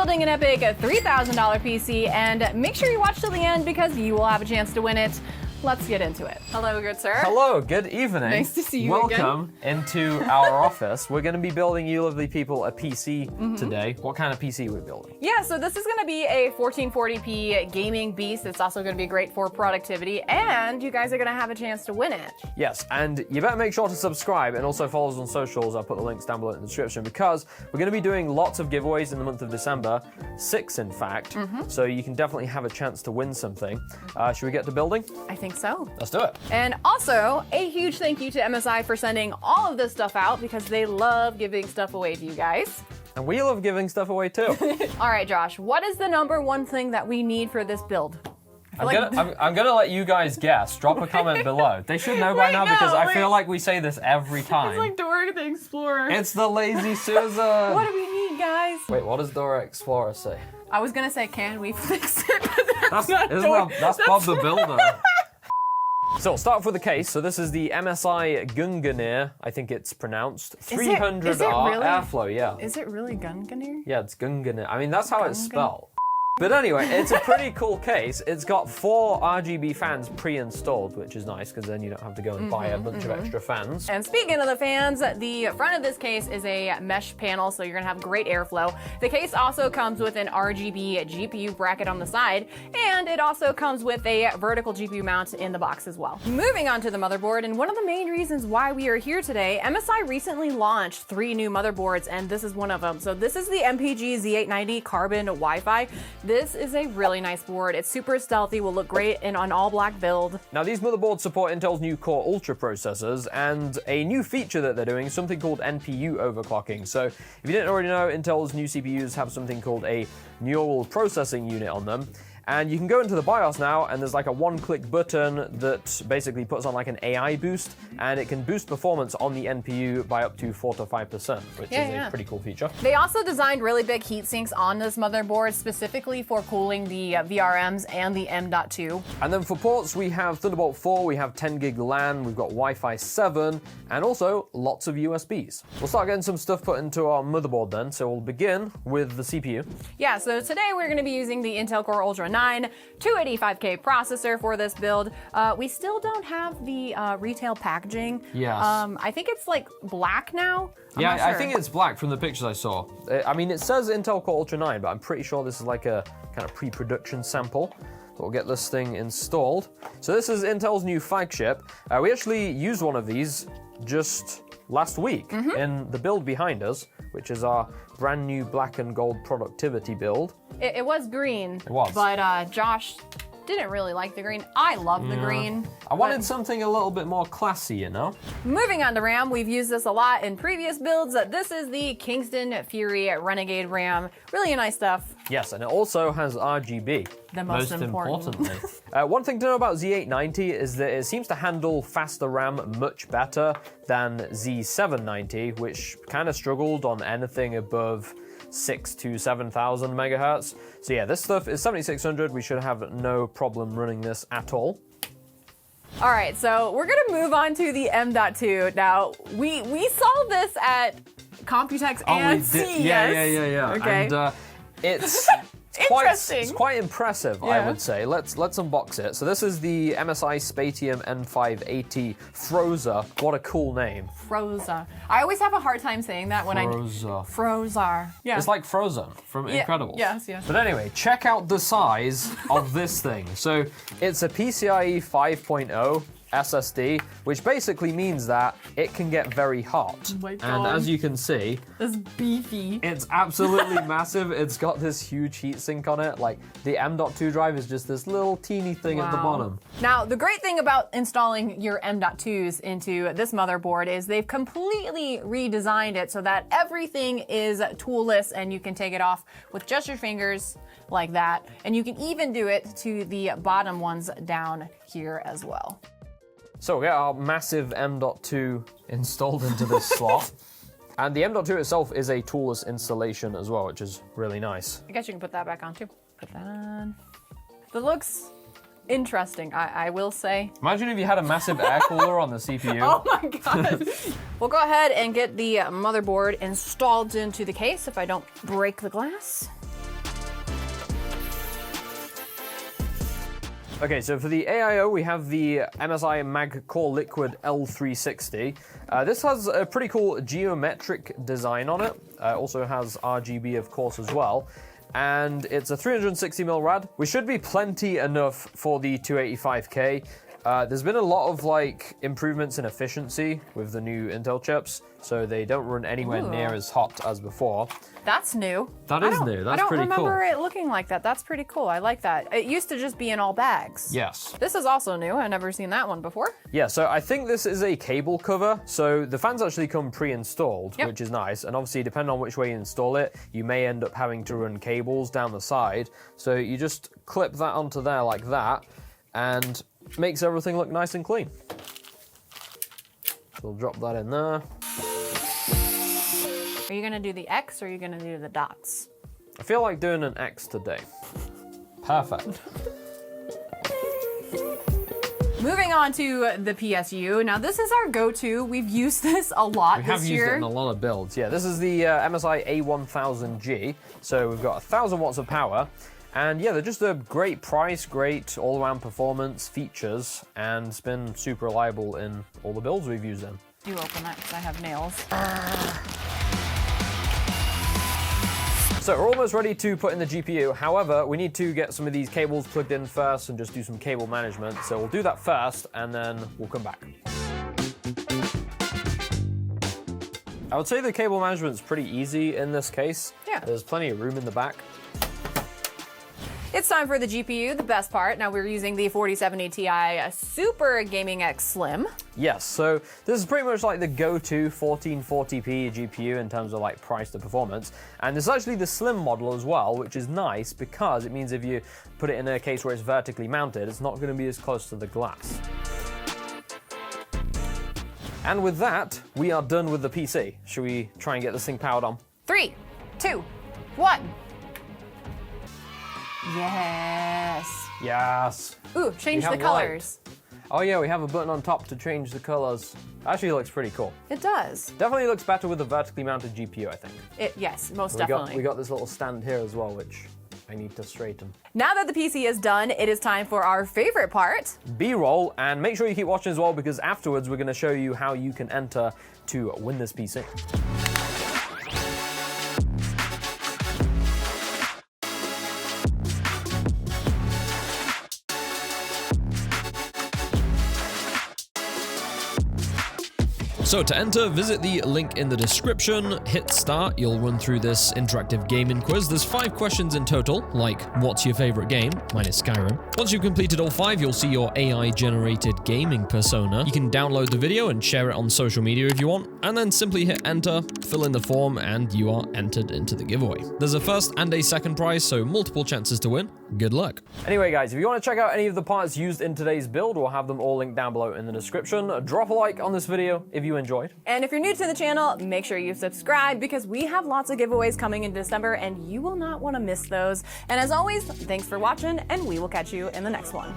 building an epic $3,000 PC, and make sure you watch till the end because you will have a chance to win it. Let's get into it. Hello, good sir. Hello, good evening. Nice to see you Welcome into our office. We're going to be building you lovely people a PC today. What kind of PC are we building? Yeah, so this is going to be a 1440p gaming beast. It's also going to be great for productivity, and you guys are going to have a chance to win it. Yes, and you better make sure to subscribe and also follow us on socials. I'll put the links down below in the description because we're going to be doing lots of giveaways in the month of December, 6 in fact, so you can definitely have a chance to win something. Should we get to building? I think so. Let's do it. And also, a huge thank you to MSI for sending all of this stuff out because they love giving stuff away to you guys. And we love giving stuff away too. All right, Josh, what is the #1 thing that we need for this build? I'm gonna let you guys guess. Drop a comment below. They should know by now because I feel like we say this every time. It's like Dora the Explorer. It's the Lazy Susan. What do we need, guys? Wait, what does Dora Explorer say? I was gonna say, can we fix it? But That's Bob the Builder. So we'll start off with the case. So this is the MSI GUNGNIR, I think it's pronounced. 300R really? airflow, yeah. Is it really GUNGNIR? Yeah, it's GUNGNIR. I mean, that's how it's spelled. But anyway, it's a pretty cool case. It's got 4 RGB fans pre-installed, which is nice because then you don't have to go and buy a bunch of extra fans. And speaking of the fans, the front of this case is a mesh panel, so you're gonna have great airflow. The case also comes with an RGB GPU bracket on the side, and it also comes with a vertical GPU mount in the box as well. Moving on to the motherboard, and one of the main reasons why we are here today, MSI recently launched 3 new motherboards, and this is one of them. So this is the MPG Z890 Carbon Wi-Fi. This is a really nice board. It's super stealthy, will look great in an all-black build. Now these motherboards support Intel's new Core Ultra processors and a new feature that they're doing is something called NPU overclocking. So if you didn't already know, Intel's new CPUs have something called a neural processing unit on them. And you can go into the BIOS now, and there's like a one-click button that basically puts on like an AI boost, and it can boost performance on the NPU by up to 4 to 5%, which is a pretty cool feature. They also designed really big heat sinks on this motherboard specifically for cooling the VRMs and the M.2. And then for ports, we have Thunderbolt 4, we have 10 gig LAN, we've got Wi-Fi 7, and also lots of USBs. We'll start getting some stuff put into our motherboard then, so we'll begin with the CPU. Yeah, so today we're going to be using the Intel Core Ultra 9 285K processor for this build. We still don't have the retail packaging. Yes. I think it's like black now. I'm not I sure. think it's black from the pictures I saw. I mean, it says Intel Core Ultra 9, but I'm pretty sure this is like a kind of pre-production sample. We'll get this thing installed. So this is Intel's new flagship. We actually used one of these just last week in the build behind us, which is our brand new black and gold productivity build. It was green. It was. But Josh didn't really like the green. I love the green. I wanted something a little bit more classy, you know? Moving on to RAM, we've used this a lot in previous builds. This is the Kingston Fury Renegade RAM. Really nice stuff. Yes, and it also has RGB. The most importantly. One thing to know about Z890 is that it seems to handle faster RAM much better than Z790, which kind of struggled on anything above 6,000 to 7,000 megahertz. So yeah, this stuff is 7600. We should have no problem running this at all. All right, so we're gonna move on to the M.2. Now, we saw this at Computex and CES. Yeah. Okay. And it's Interesting. quite impressive, I would say. Let's unbox it. So this is the MSI SPATIUM N580 Froza. What a cool name. Froza. I always have a hard time saying that when Froza. Yeah. It's like Frozen from Incredibles. Yes. But anyway, check out the size of this thing. So it's a PCIe 5.0 SSD, which basically means that it can get very hot. Oh my God. And as you can see, It's beefy. it's absolutely massive. It's got this huge heatsink on it. Like the M.2 drive is just this little teeny thing at the bottom. Now, the great thing about installing your M.2s into this motherboard is they've completely redesigned it so that everything is toolless and you can take it off with just your fingers like that. And you can even do it to the bottom ones down here as well. So we got our massive M.2 installed into this slot. And the M.2 itself is a toolless installation as well, which is really nice. I guess you can put that back on too. Put that on. It looks interesting, I will say. Imagine if you had a massive air cooler on the CPU. Oh my God. We'll go ahead and get the motherboard installed into the case if I don't break the glass. Okay, so for the AIO, we have the MSI CORELIQUID L360. This has a pretty cool geometric design on it. Also has RGB, of course, as well. And it's a 360mm rad, which should be plenty enough for the 285K. There's been a lot of improvements in efficiency with the new Intel chips, so they don't run anywhere near as hot as before. That's new. That is new. That's pretty cool. I don't remember it looking like that. That's pretty cool. I like that. It used to just be in all bags. Yes. This is also new. I've never seen that one before. Yeah, so I think this is a cable cover. So the fans actually come pre-installed, which is nice. And obviously, depending on which way you install it, you may end up having to run cables down the side. So you just clip that onto there like that, and makes everything look nice and clean. So we'll drop that in there. Are you gonna do the X or are you gonna do the dots? I feel like doing an X today. Perfect. Moving on to the PSU. Now this is our go-to. We've used this a lot this year. We have used it in a lot of builds. Yeah, this is the MSI A1000G. So we've got 1,000 watts of power. And yeah, they're just a great price, great all-around performance, features, and it's been super reliable in all the builds we've used them. Do open that because I have nails. So we're almost ready to put in the GPU. However, we need to get some of these cables plugged in first and just do some cable management. So we'll do that first and then we'll come back. I would say the cable management's pretty easy in this case. Yeah. There's plenty of room in the back. It's time for the GPU, the best part. Now we're using the 4070 Ti Super Gaming X Slim. Yes, so this is pretty much like the go-to 1440p GPU in terms of price to performance. And it's actually the slim model as well, which is nice because it means if you put it in a case where it's vertically mounted, it's not going to be as close to the glass. And with that, we are done with the PC. Should we try and get this thing powered on? 3, 2, 1. Yes. Yes. Ooh, change the colors. Light. Oh yeah, we have a button on top to change the colors. Actually looks pretty cool. It does. Definitely looks better with a vertically mounted GPU, I think. Yes, most definitely. We got this little stand here as well, which I need to straighten. Now that the PC is done, it is time for our favorite part. B-roll, and make sure you keep watching as well because afterwards we're going to show you how you can enter to win this PC. So to enter, visit the link in the description, hit start, you'll run through this interactive gaming quiz. There's 5 questions in total, like what's your favorite game? Mine is Skyrim. Once you've completed all 5, you'll see your AI-generated gaming persona. You can download the video and share it on social media if you want, and then simply hit enter, fill in the form, and you are entered into the giveaway. There's a first and a second prize, so multiple chances to win. Good luck. Anyway guys, if you want to check out any of the parts used in today's build, we'll have them all linked down below in the description. Drop a like on this video if you enjoyed. And if you're new to the channel, make sure you subscribe because we have lots of giveaways coming in December and you will not want to miss those. And as always, thanks for watching and we will catch you in the next one.